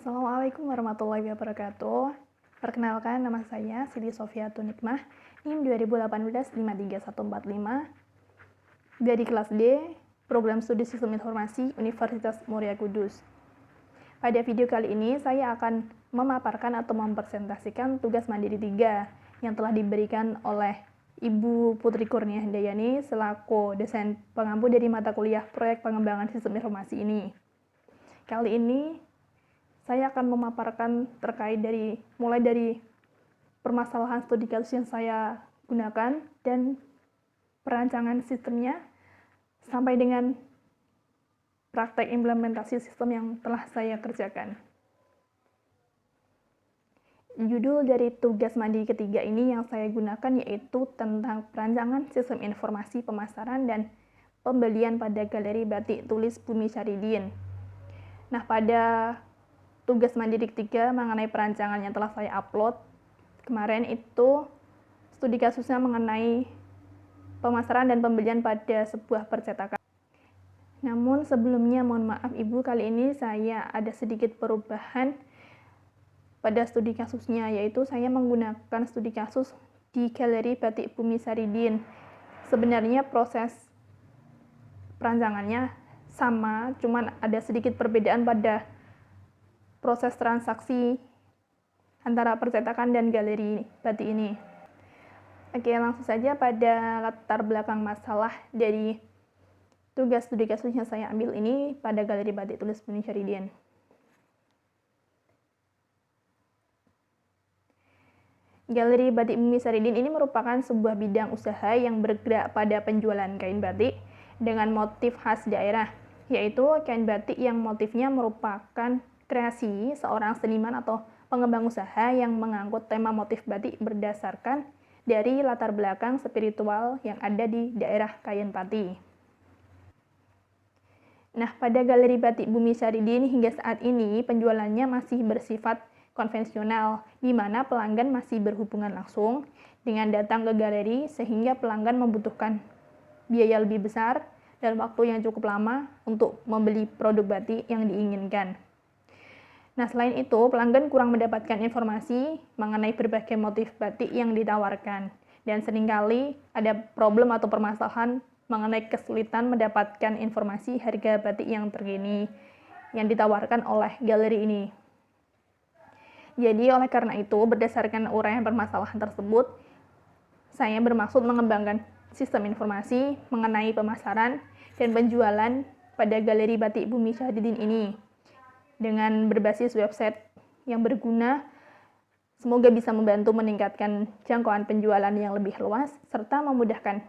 Assalamualaikum warahmatullahi wabarakatuh. Perkenalkan, nama saya Siti Sofiatun Nikmah, NIM 2018-53145, dari kelas D, Program Studi Sistem Informasi Universitas Muria Kudus. Pada video kali ini, saya akan memaparkan atau mempresentasikan tugas mandiri 3 yang telah diberikan oleh Ibu Putri Kurnia Handayani selaku dosen pengampu dari mata kuliah Proyek Pengembangan Sistem Informasi ini. Kali ini, saya akan memaparkan terkait mulai dari permasalahan studi kasus yang saya gunakan dan perancangan sistemnya sampai dengan praktek implementasi sistem yang telah saya kerjakan. Judul dari tugas mandiri ketiga ini yang saya gunakan yaitu tentang perancangan sistem informasi pemasaran dan pembelian pada Galeri Batik Tulis Bumi Syahridin. Nah, pada tugas mandiri ketiga mengenai perancangan yang telah saya upload kemarin itu studi kasusnya mengenai pemasaran dan pembelian pada sebuah percetakan. Namun sebelumnya mohon maaf Ibu, kali ini saya ada sedikit perubahan pada studi kasusnya, yaitu saya menggunakan studi kasus di Galeri Batik Bumi Syahridin. Sebenarnya proses perancangannya sama, cuman ada sedikit perbedaan pada proses transaksi antara percetakan dan galeri batik ini. Oke, langsung saja pada latar belakang masalah dari tugas studi kasus yang saya ambil ini pada Galeri Batik Tulis Bumi Syahridin. Galeri Batik Bumi Syahridin ini merupakan sebuah bidang usaha yang bergerak pada penjualan kain batik dengan motif khas daerah, yaitu kain batik yang motifnya merupakan kreasi seorang seniman atau pengembang usaha yang mengangkut tema motif batik berdasarkan dari latar belakang spiritual yang ada di daerah Kayen Pati. Nah, pada Galeri Batik Bumi Syahridin hingga saat ini penjualannya masih bersifat konvensional, di mana pelanggan masih berhubungan langsung dengan datang ke galeri sehingga pelanggan membutuhkan biaya lebih besar dan waktu yang cukup lama untuk membeli produk batik yang diinginkan. Nah, selain itu, pelanggan kurang mendapatkan informasi mengenai berbagai motif batik yang ditawarkan. Dan seringkali ada problem atau permasalahan mengenai kesulitan mendapatkan informasi harga batik yang terkini yang ditawarkan oleh galeri ini. Jadi, oleh karena itu, berdasarkan uraian permasalahan tersebut, saya bermaksud mengembangkan sistem informasi mengenai pemasaran dan penjualan pada Galeri Batik Bumi Syahridin ini. Dengan berbasis website yang berguna, semoga bisa membantu meningkatkan jangkauan penjualan yang lebih luas, serta memudahkan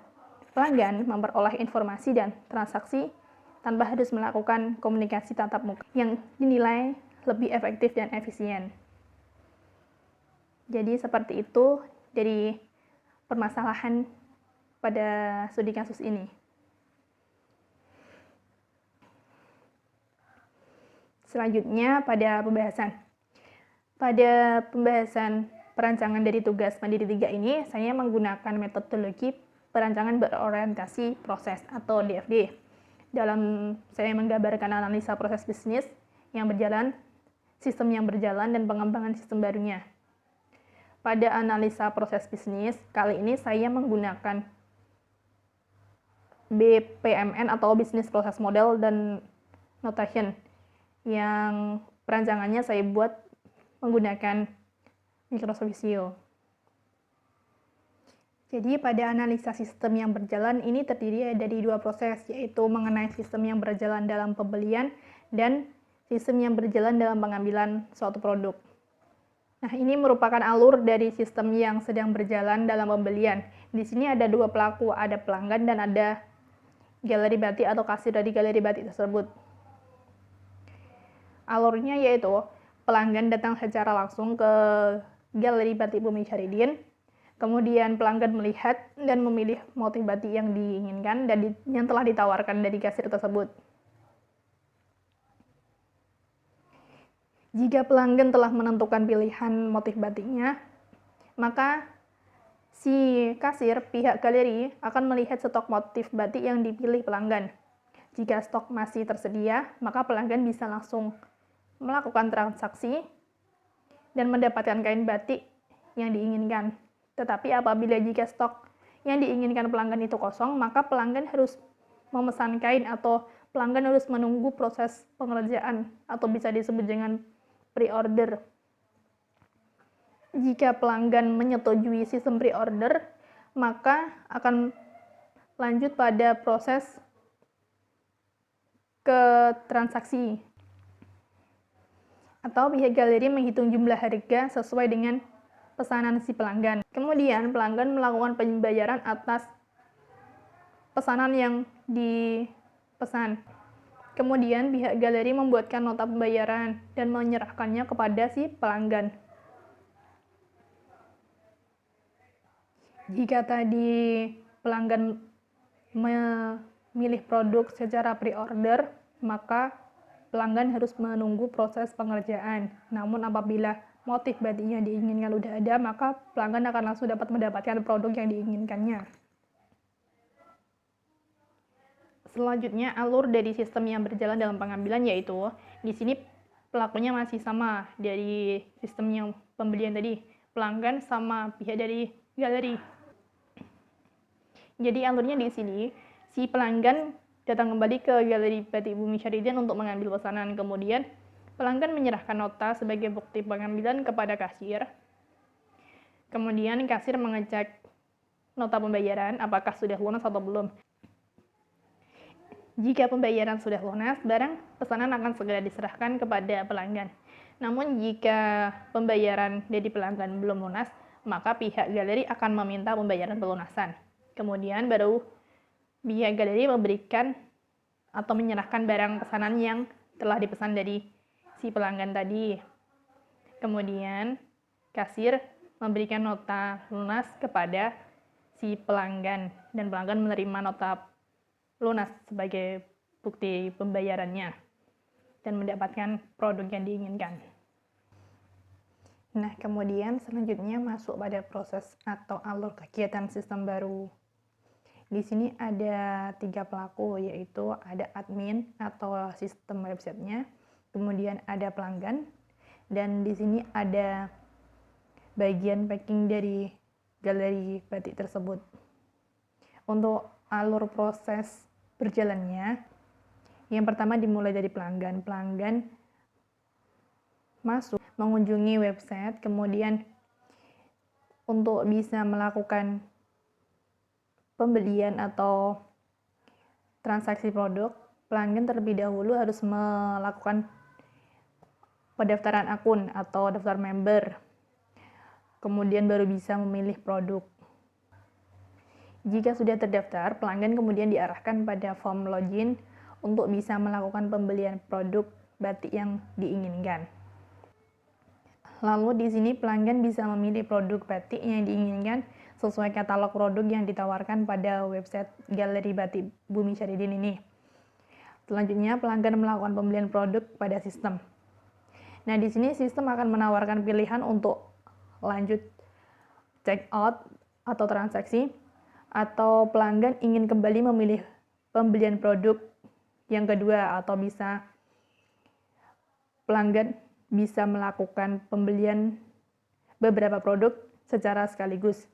pelanggan memperoleh informasi dan transaksi tanpa harus melakukan komunikasi tatap muka yang dinilai lebih efektif dan efisien. Jadi seperti itu dari permasalahan pada studi kasus ini. Selanjutnya pada pembahasan perancangan dari tugas mandiri 3 ini, saya menggunakan metodologi perancangan berorientasi proses atau DFD. Dalam saya menggambarkan analisa proses bisnis yang berjalan, sistem yang berjalan, dan pengembangan sistem barunya. Pada analisa proses bisnis, kali ini saya menggunakan BPMN atau Business Process Model dan Notation yang perancangannya saya buat menggunakan Microsoft Visio. Jadi pada analisa sistem yang berjalan ini terdiri dari 2 proses, yaitu mengenai sistem yang berjalan dalam pembelian dan sistem yang berjalan dalam pengambilan suatu produk. Nah, ini merupakan alur dari sistem yang sedang berjalan dalam pembelian. Di sini ada 2 pelaku, ada pelanggan dan ada galeri batik atau kasir dari galeri batik tersebut. Alurnya yaitu pelanggan datang secara langsung ke Galeri Batik Bumi Syahridin, kemudian pelanggan melihat dan memilih motif batik yang diinginkan dan yang telah ditawarkan dari kasir tersebut. Jika pelanggan telah menentukan pilihan motif batiknya, maka si kasir pihak galeri akan melihat stok motif batik yang dipilih pelanggan. Jika stok masih tersedia, maka pelanggan bisa langsung melakukan transaksi dan mendapatkan kain batik yang diinginkan. Tetapi apabila jika stok yang diinginkan pelanggan itu kosong, maka pelanggan harus memesan kain atau pelanggan harus menunggu proses pengerjaan atau bisa disebut dengan pre-order. Jika pelanggan menyetujui sistem pre-order, maka akan lanjut pada proses ke transaksi. Atau pihak galeri menghitung jumlah harga sesuai dengan pesanan si pelanggan. Kemudian pelanggan melakukan pembayaran atas pesanan yang dipesan. Kemudian pihak galeri membuatkan nota pembayaran dan menyerahkannya kepada si pelanggan. Jika tadi pelanggan memilih produk secara pre-order, maka pelanggan harus menunggu proses pengerjaan. Namun apabila motif batiknya diinginkan udah ada, maka pelanggan akan langsung dapat mendapatkan produk yang diinginkannya. Selanjutnya, alur dari sistem yang berjalan dalam pengambilan, yaitu di sini pelakunya masih sama dari sistem yang pembelian tadi, pelanggan sama pihak dari galeri. Jadi alurnya di sini, si pelanggan datang kembali ke Galeri Batik Bumi Syahridin untuk mengambil pesanan. Kemudian pelanggan menyerahkan nota sebagai bukti pengambilan kepada kasir. Kemudian kasir mengecek nota pembayaran apakah sudah lunas atau belum. Jika pembayaran sudah lunas, barang pesanan akan segera diserahkan kepada pelanggan. Namun jika pembayaran dari pelanggan belum lunas, maka pihak galeri akan meminta pembayaran pelunasan. Kemudian baru pihak galeri memberikan atau menyerahkan barang pesanan yang telah dipesan dari si pelanggan tadi. Kemudian kasir memberikan nota lunas kepada si pelanggan dan pelanggan menerima nota lunas sebagai bukti pembayarannya dan mendapatkan produk yang diinginkan. Nah, kemudian selanjutnya masuk pada proses atau alur kegiatan sistem baru. Di sini ada 3 pelaku, yaitu ada admin atau sistem websitenya, kemudian ada pelanggan, dan di sini ada bagian packing dari galeri batik tersebut. Untuk alur proses berjalannya, yang pertama dimulai dari pelanggan. Pelanggan masuk, mengunjungi website, kemudian untuk bisa melakukan pembelian atau transaksi produk, pelanggan terlebih dahulu harus melakukan pendaftaran akun atau daftar member. Kemudian baru bisa memilih produk. Jika sudah terdaftar, pelanggan kemudian diarahkan pada form login untuk bisa melakukan pembelian produk batik yang diinginkan. Lalu di sini pelanggan bisa memilih produk batik yang diinginkan sesuai katalog produk yang ditawarkan pada website Galeri Batik Bumi Syahridin ini. Selanjutnya pelanggan melakukan pembelian produk pada sistem. Nah, di sini sistem akan menawarkan pilihan untuk lanjut check out atau transaksi, atau pelanggan ingin kembali memilih pembelian produk yang kedua, atau bisa pelanggan bisa melakukan pembelian beberapa produk secara sekaligus.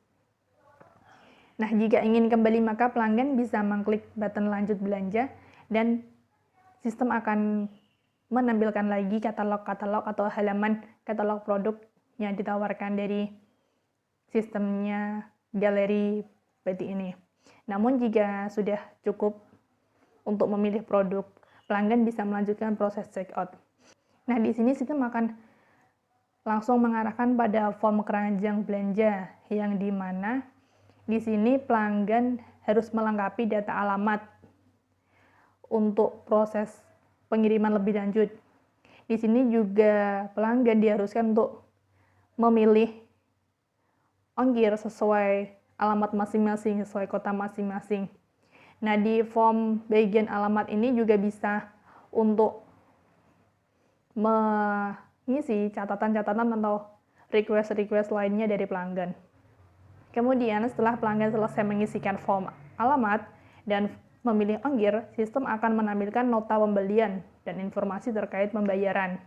Nah, jika ingin kembali maka pelanggan bisa mengklik button lanjut belanja dan sistem akan menampilkan lagi katalog-katalog atau halaman katalog produk yang ditawarkan dari sistemnya galeri batik ini. Namun jika sudah cukup untuk memilih produk, pelanggan bisa melanjutkan proses checkout. Nah, di sini sistem akan langsung mengarahkan pada form keranjang belanja yang dimana di sini pelanggan harus melengkapi data alamat untuk proses pengiriman lebih lanjut. Di sini juga pelanggan diharuskan untuk memilih ongkir sesuai alamat masing-masing, sesuai kota masing-masing. Nah, di form bagian alamat ini juga bisa untuk mengisi catatan-catatan atau request-request lainnya dari pelanggan. Kemudian setelah pelanggan selesai mengisikan form alamat dan memilih ongkir, sistem akan menampilkan nota pembelian dan informasi terkait pembayaran.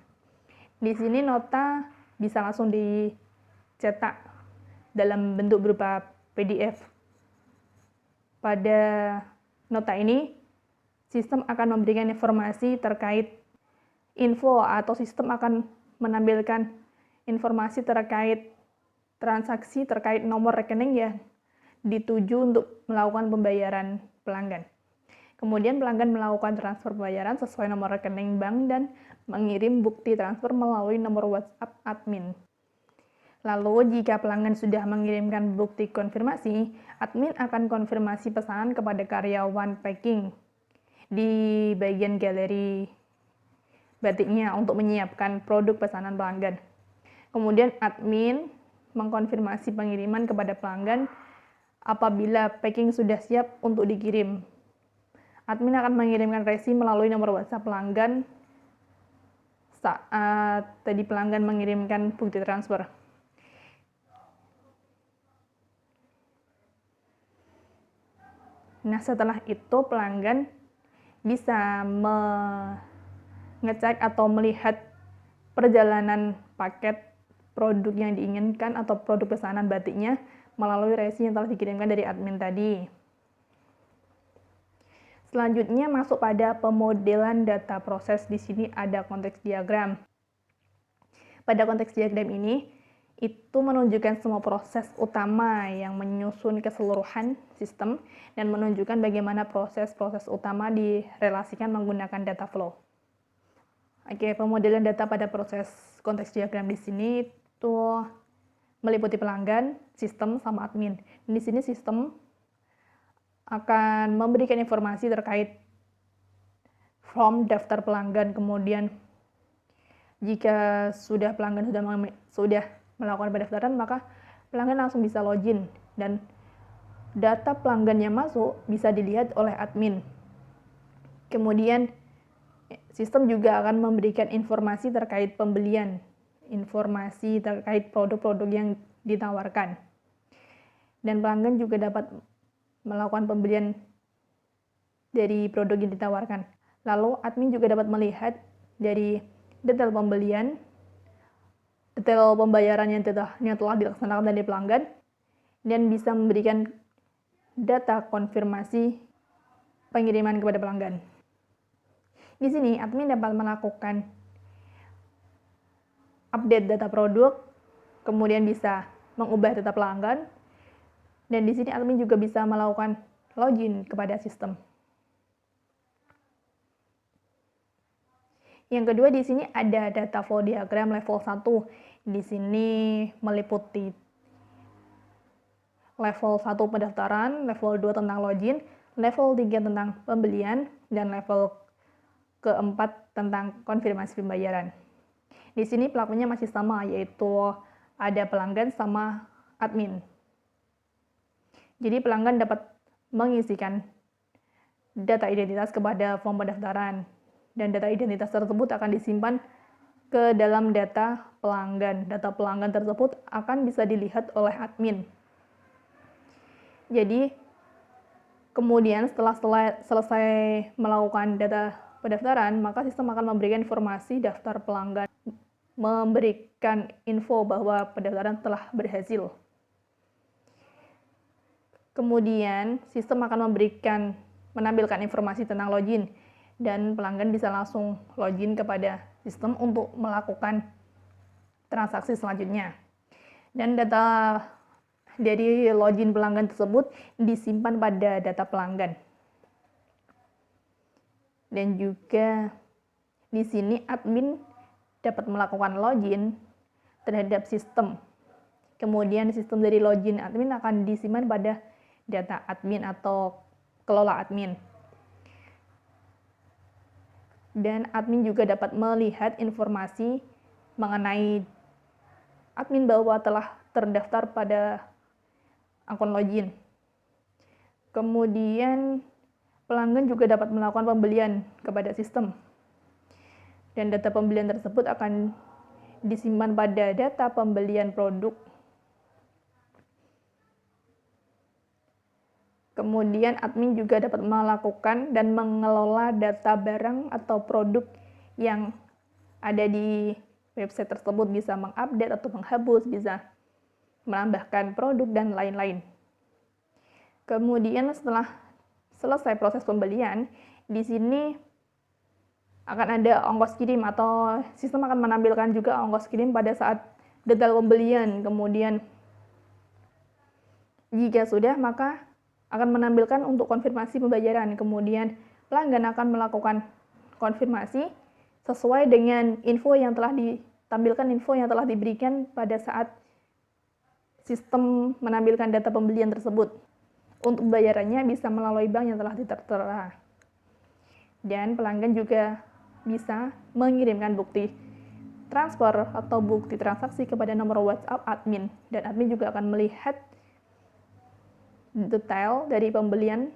Di sini nota bisa langsung dicetak dalam bentuk berupa PDF. Pada nota ini, sistem akan memberikan informasi terkait info atau sistem akan menampilkan informasi terkait transaksi terkait nomor rekening yang dituju untuk melakukan pembayaran pelanggan. Kemudian pelanggan melakukan transfer pembayaran sesuai nomor rekening bank dan mengirim bukti transfer melalui nomor WhatsApp admin. Lalu jika pelanggan sudah mengirimkan bukti konfirmasi, admin akan konfirmasi pesanan kepada karyawan packing di bagian galeri batiknya untuk menyiapkan produk pesanan pelanggan. Kemudian admin mengkonfirmasi pengiriman kepada pelanggan apabila packing sudah siap untuk dikirim. Admin akan mengirimkan resi melalui nomor WhatsApp pelanggan saat tadi pelanggan mengirimkan bukti transfer. Nah, setelah itu pelanggan bisa mengecek atau melihat perjalanan paket produk yang diinginkan atau produk pesanan batiknya melalui resi yang telah dikirimkan dari admin tadi. Selanjutnya masuk pada pemodelan data proses. Di sini ada konteks diagram. Pada konteks diagram ini, itu menunjukkan semua proses utama yang menyusun keseluruhan sistem dan menunjukkan bagaimana proses-proses utama direlasikan menggunakan data flow. Oke, pemodelan data pada proses konteks diagram di sini itu meliputi pelanggan, sistem, sama admin. Di sini sistem akan memberikan informasi terkait form daftar pelanggan. Kemudian jika pelanggan sudah melakukan pendaftaran, maka pelanggan langsung bisa login dan data pelanggan yang masuk bisa dilihat oleh admin. Kemudian sistem juga akan memberikan informasi terkait pembelian, informasi terkait produk-produk yang ditawarkan. Dan pelanggan juga dapat melakukan pembelian dari produk yang ditawarkan. Lalu admin juga dapat melihat dari detail pembelian, detail pembayaran yang telah dilaksanakan dari pelanggan, dan bisa memberikan data konfirmasi pengiriman kepada pelanggan. Di sini admin dapat melakukan update data produk, kemudian bisa mengubah data pelanggan, dan di sini admin juga bisa melakukan login kepada sistem. Yang kedua di sini ada data flow diagram level 1. Di sini meliputi level 1 pendaftaran, level 2 tentang login, level 3 tentang pembelian, dan level keempat tentang konfirmasi pembayaran. Di sini pelakunya masih sama, yaitu ada pelanggan sama admin. Jadi pelanggan dapat mengisikan data identitas kepada form pendaftaran, dan data identitas tersebut akan disimpan ke dalam data pelanggan. Data pelanggan tersebut akan bisa dilihat oleh admin. Jadi kemudian setelah selesai melakukan data pendaftaran, maka sistem akan memberikan informasi daftar pelanggan, memberikan info bahwa pendaftaran telah berhasil. Kemudian sistem akan menampilkan informasi tentang login, dan pelanggan bisa langsung login kepada sistem untuk melakukan transaksi selanjutnya. Dan data dari login pelanggan tersebut disimpan pada data pelanggan. Dan juga di sini admin dapat melakukan login terhadap sistem. Kemudian sistem dari login admin akan disimpan pada data admin atau kelola admin. Dan admin juga dapat melihat informasi mengenai admin bahwa telah terdaftar pada akun login. Kemudian pelanggan juga dapat melakukan pembelian kepada sistem. Dan data pembelian tersebut akan disimpan pada data pembelian produk. Kemudian admin juga dapat melakukan dan mengelola data barang atau produk yang ada di website tersebut, bisa mengupdate atau menghapus, bisa menambahkan produk, dan lain-lain. Kemudian setelah selesai proses pembelian, di sini akan ada ongkos kirim, atau sistem akan menampilkan juga ongkos kirim pada saat detail pembelian. Kemudian jika sudah, maka akan menampilkan untuk konfirmasi pembayaran. Kemudian pelanggan akan melakukan konfirmasi sesuai dengan info yang telah ditampilkan, info yang telah diberikan pada saat sistem menampilkan data pembelian tersebut. Untuk bayarannya bisa melalui bank yang telah tertera. Dan pelanggan juga bisa mengirimkan bukti transfer atau bukti transaksi kepada nomor WhatsApp admin, dan admin juga akan melihat detail dari pembelian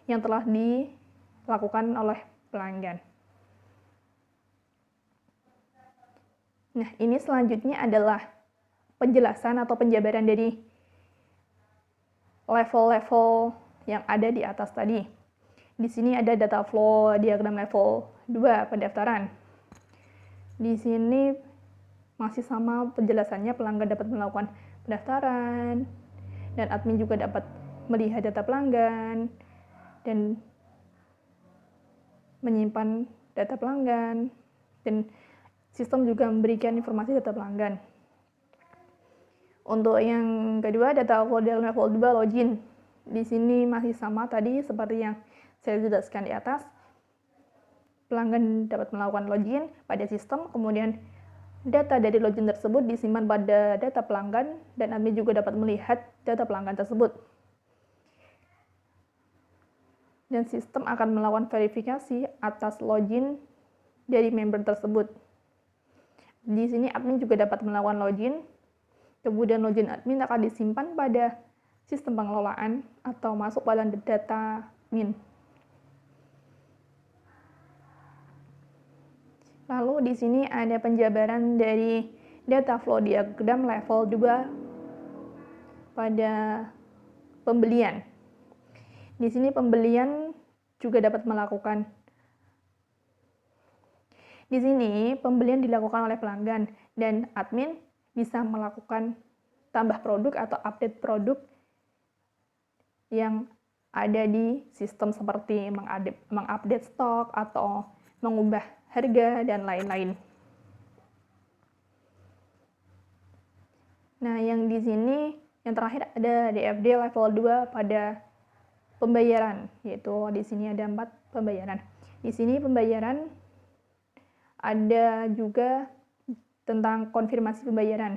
yang telah dilakukan oleh pelanggan. Nah, ini selanjutnya adalah penjelasan atau penjabaran dari level-level yang ada di atas tadi. Di sini ada data flow, diagram level 2, pendaftaran. Di sini masih sama penjelasannya, pelanggan dapat melakukan pendaftaran, dan admin juga dapat melihat data pelanggan dan menyimpan data pelanggan, dan sistem juga memberikan informasi data pelanggan. Untuk yang kedua, data flow level 2, login. Di sini masih sama tadi seperti yang saya jelaskan di atas. Pelanggan dapat melakukan login pada sistem, kemudian data dari login tersebut disimpan pada data pelanggan, dan admin juga dapat melihat data pelanggan tersebut. Dan sistem akan melakukan verifikasi atas login dari member tersebut. Di sini admin juga dapat melakukan login, kemudian login admin akan disimpan pada sistem pengelolaan atau masuk pada data admin. Lalu di sini ada penjabaran dari data flow diagram level 2 pada pembelian. Di sini pembelian juga dapat melakukan. Di sini pembelian dilakukan oleh pelanggan, dan admin bisa melakukan tambah produk atau update produk yang ada di sistem, seperti mengupdate stok atau mengubah harga, dan lain-lain. Nah, yang di sini yang terakhir ada DFD level 2 pada pembayaran, yaitu di sini ada 4 pembayaran. Di sini pembayaran ada juga tentang konfirmasi pembayaran,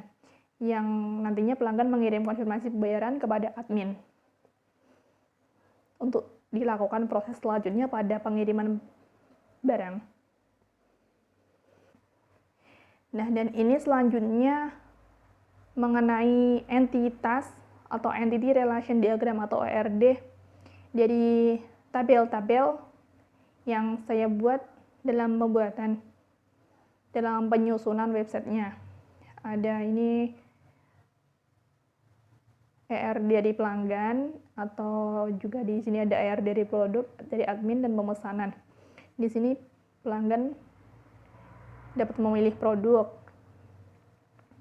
yang nantinya pelanggan mengirim konfirmasi pembayaran kepada admin untuk dilakukan proses selanjutnya pada pengiriman barang. Nah, dan ini selanjutnya mengenai entitas atau Entity Relation Diagram atau ERD dari tabel-tabel yang saya buat dalam penyusunan websitenya. Ada ini ERD dari pelanggan, atau juga di sini ada ERD dari produk, dari admin, dan pemesanan. Di sini pelanggan dapat memilih produk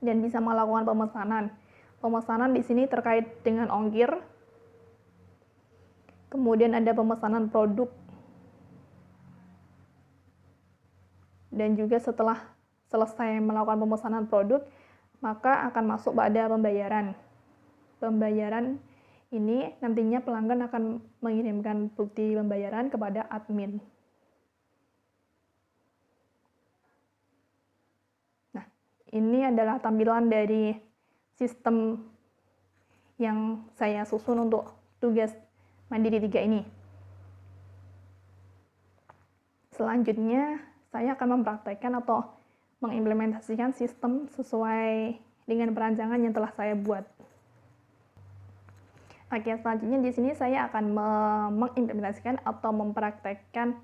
dan bisa melakukan pemesanan. Pemesanan di sini terkait dengan ongkir. Kemudian ada pemesanan produk. Dan juga setelah selesai melakukan pemesanan produk, maka akan masuk pada pembayaran. Pembayaran ini nantinya pelanggan akan mengirimkan bukti pembayaran kepada admin. Ini adalah tampilan dari sistem yang saya susun untuk tugas Mandiri 3 ini. Selanjutnya, saya akan mempraktekkan atau mengimplementasikan sistem sesuai dengan perancangan yang telah saya buat. Oke, selanjutnya di sini saya akan mengimplementasikan atau mempraktekkan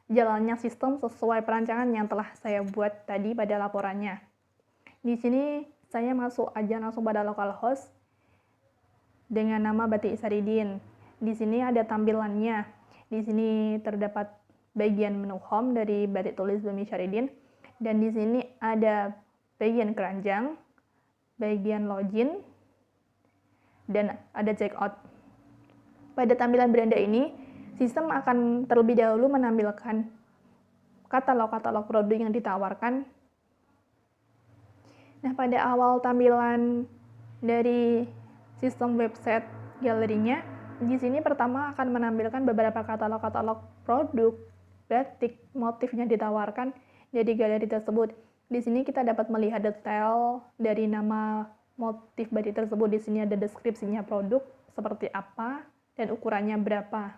jalannya sistem sesuai perancangan yang telah saya buat tadi pada laporannya. Di sini saya masuk aja langsung pada localhost dengan nama Batik Isaridin. Di sini ada tampilannya. Di sini terdapat bagian menu home dari Batik Tulis Bumi Syaridin. Dan di sini ada bagian keranjang, bagian login, dan ada checkout. Pada tampilan beranda ini, sistem akan terlebih dahulu menampilkan katalog-katalog produk yang ditawarkan. Nah, pada awal tampilan dari sistem website galerinya, di sini pertama akan menampilkan beberapa katalog-katalog produk, batik, motif yang ditawarkan dari galeri tersebut. Di sini kita dapat melihat detail dari nama motif batik tersebut. Di sini ada deskripsinya produk seperti apa dan ukurannya berapa.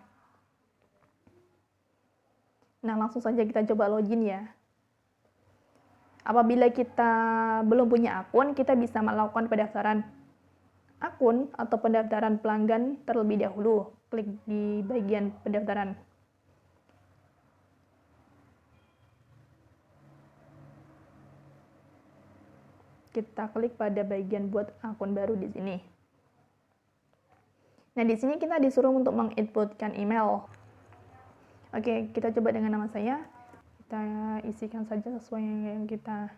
Nah, langsung saja kita coba login ya. Apabila kita belum punya akun, kita bisa melakukan pendaftaran akun atau pendaftaran pelanggan terlebih dahulu. Klik di bagian pendaftaran. Kita klik pada bagian buat akun baru di sini. Nah, di sini kita disuruh untuk menginputkan email. Oke, kita coba dengan nama saya. Kita isikan saja sesuai yang kita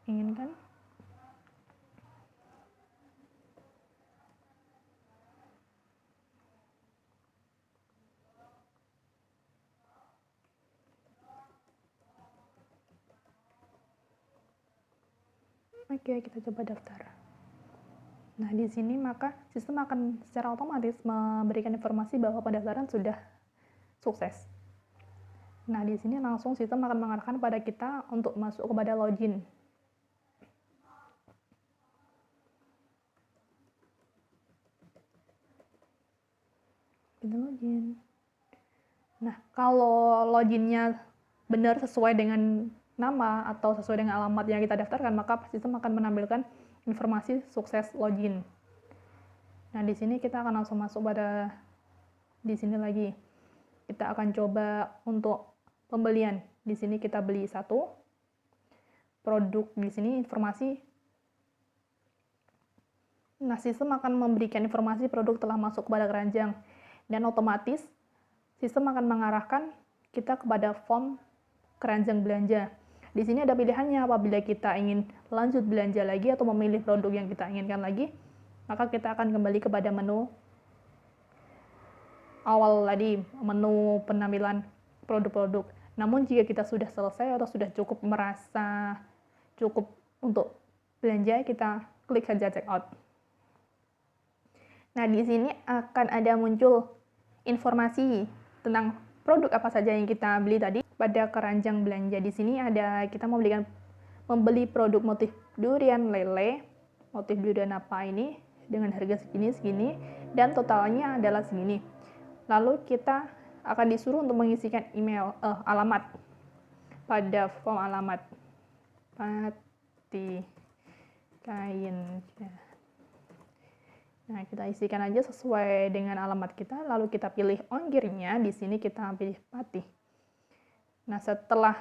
inginkan. Oke, kita coba daftar. Nah, di sini maka sistem akan secara otomatis memberikan informasi bahwa pendaftaran sudah sukses. Nah, di sini langsung sistem akan mengarahkan pada kita untuk masuk kepada login. Kita login. Nah, kalau loginnya benar sesuai dengan nama atau sesuai dengan alamat yang kita daftarkan, maka sistem akan menampilkan informasi sukses login. Nah, di sini kita akan langsung masuk pada di sini lagi. Kita akan coba untuk pembelian. Di sini kita beli satu produk, di sini informasi. Nah, sistem akan memberikan informasi produk telah masuk kepada keranjang dan otomatis sistem akan mengarahkan kita kepada form keranjang belanja. Di sini ada pilihannya apabila kita ingin lanjut belanja lagi atau memilih produk yang kita inginkan lagi, maka kita akan kembali kepada menu awal tadi, menu penampilan produk-produk. Namun jika kita sudah selesai atau sudah cukup merasa cukup untuk belanja, kita klik saja check out. Nah, di sini akan ada muncul informasi tentang produk apa saja yang kita beli tadi pada keranjang belanja. Di sini ada kita membeli produk motif durian lele, motif durian apa ini dengan harga segini dan totalnya adalah segini. Lalu kita akan disuruh untuk mengisikan email alamat pada form alamat pati kain. Nah, kita isikan aja sesuai dengan alamat kita, lalu kita pilih ongkirnya. Di sini kita pilih pati. Nah, setelah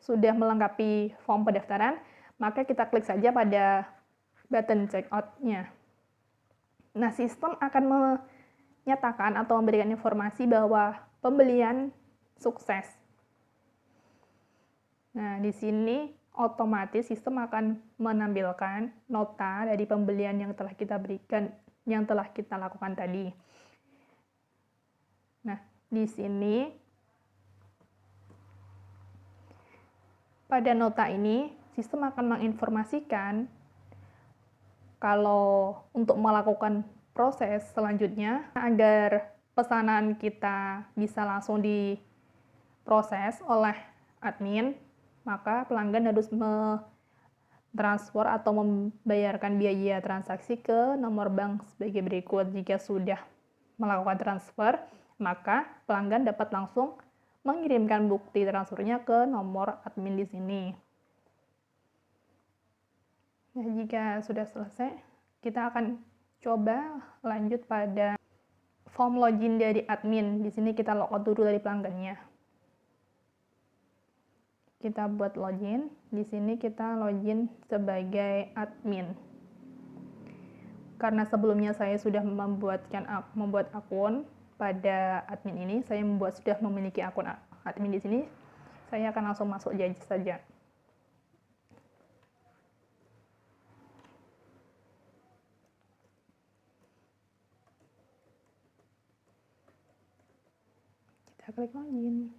sudah melengkapi form pendaftaran, maka kita klik saja pada button checkout-nya. Nah, sistem akan menyatakan atau memberikan informasi bahwa pembelian sukses. Nah, di sini otomatis sistem akan menampilkan nota dari pembelian yang telah kita berikan, yang telah kita lakukan tadi. Nah, di sini pada nota ini sistem akan menginformasikan kalau untuk melakukan proses selanjutnya agar pesanan kita bisa langsung diproses oleh admin, maka pelanggan harus transfer atau membayarkan biaya transaksi ke nomor bank sebagai berikut. Jika sudah melakukan transfer, maka pelanggan dapat langsung mengirimkan bukti transfernya ke nomor admin di sini. Nah, jika sudah selesai, kita akan coba lanjut pada form login dari admin. Di sini kita logout dulu dari pelanggannya. Kita buat login. Di sini kita login sebagai admin. Karena sebelumnya saya sudah membuat akun pada admin ini, saya sudah memiliki akun admin di sini. Saya akan langsung masuk saja. Kita klik login.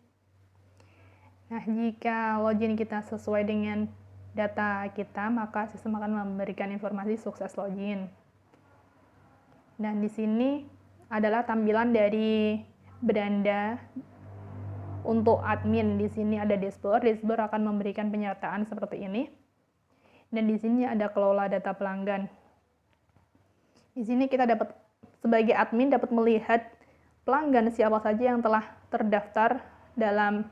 Nah, jika login kita sesuai dengan data kita, maka sistem akan memberikan informasi sukses login. Dan di sini adalah tampilan dari beranda untuk admin. Di sini ada dashboard. Dashboard akan memberikan penyertaan seperti ini. Dan di sini ada kelola data pelanggan. Di sini kita dapat sebagai admin dapat melihat pelanggan siapa saja yang telah terdaftar dalam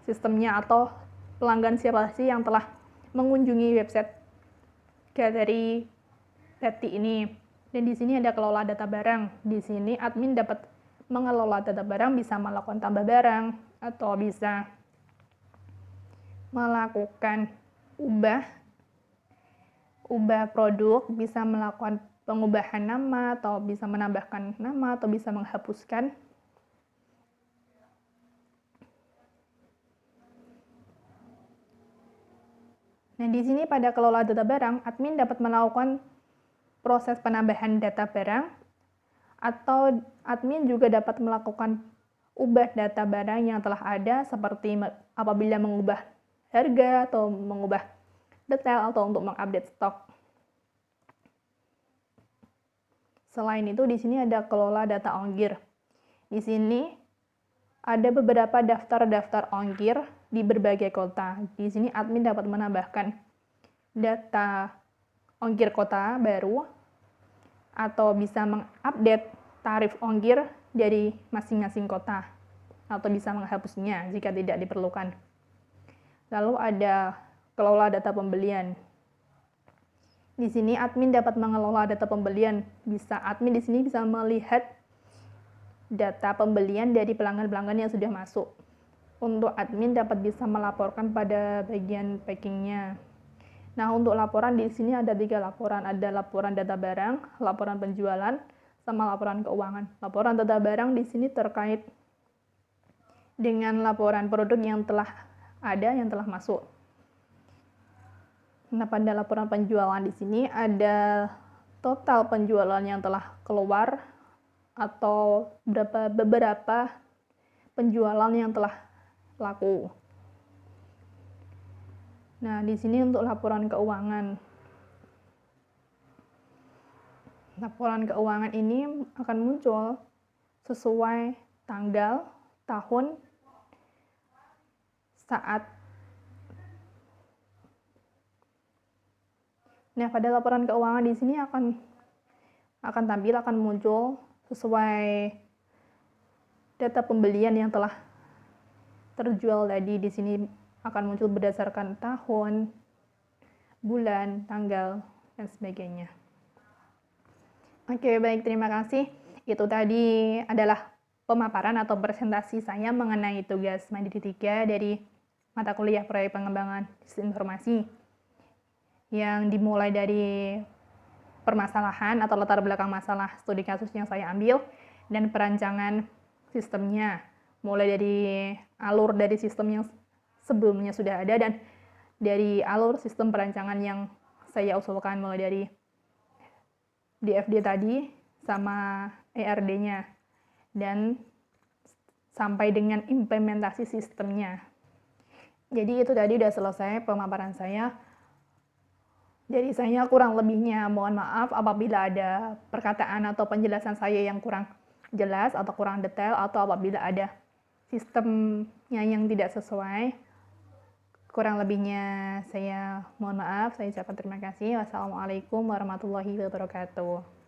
sistemnya, atau pelanggan siapa sih yang telah mengunjungi website galeri Peti ini. Dan di sini ada kelola data barang. Di sini admin dapat mengelola data barang, bisa melakukan tambah barang atau bisa melakukan ubah produk, bisa melakukan pengubahan nama atau bisa menambahkan nama atau bisa menghapuskan. Nah, di sini pada kelola data barang, admin dapat melakukan proses penambahan data barang, atau admin juga dapat melakukan ubah data barang yang telah ada, seperti apabila mengubah harga atau mengubah detail atau untuk mengupdate stok. Selain itu, di sini ada kelola data ongkir. Di sini ada beberapa daftar-daftar ongkir di berbagai kota. Di sini admin dapat menambahkan data ongkir kota baru atau bisa mengupdate tarif ongkir dari masing-masing kota atau bisa menghapusnya jika tidak diperlukan. Lalu ada kelola data pembelian. Di sini admin dapat mengelola data pembelian. Admin di sini bisa melihat data pembelian dari pelanggan-pelanggan yang sudah masuk. Untuk admin dapat bisa melaporkan pada bagian packingnya. Nah, untuk laporan di sini ada 3 laporan. Ada laporan data barang, laporan penjualan, sama laporan keuangan. Laporan data barang di sini terkait dengan laporan produk yang telah ada, yang telah masuk. Nah, pada laporan penjualan di sini ada total penjualan yang telah keluar atau beberapa penjualan yang telah laku. Nah, di sini untuk laporan keuangan. Laporan keuangan ini akan muncul sesuai tanggal, tahun, saat. Nah, pada laporan keuangan di sini akan muncul sesuai data pembelian yang telah terjual tadi. Di sini akan muncul berdasarkan tahun, bulan, tanggal, dan sebagainya. Oke, baik, terima kasih. Itu tadi adalah pemaparan atau presentasi saya mengenai tugas Mandiri 3 dari mata kuliah proyek pengembangan sistem informasi, yang dimulai dari permasalahan atau latar belakang masalah studi kasus yang saya ambil dan perancangan sistemnya, mulai dari alur dari sistem yang sebelumnya sudah ada dan dari alur sistem perancangan yang saya usulkan, mulai dari DFD tadi sama ERD-nya dan sampai dengan implementasi sistemnya. Jadi itu tadi udah selesai pemaparan saya. Jadi saya kurang lebihnya mohon maaf apabila ada perkataan atau penjelasan saya yang kurang jelas atau kurang detail, atau apabila ada sistemnya yang tidak sesuai. Kurang lebihnya saya mohon maaf, saya ucapkan terima kasih. Wassalamualaikum warahmatullahi wabarakatuh.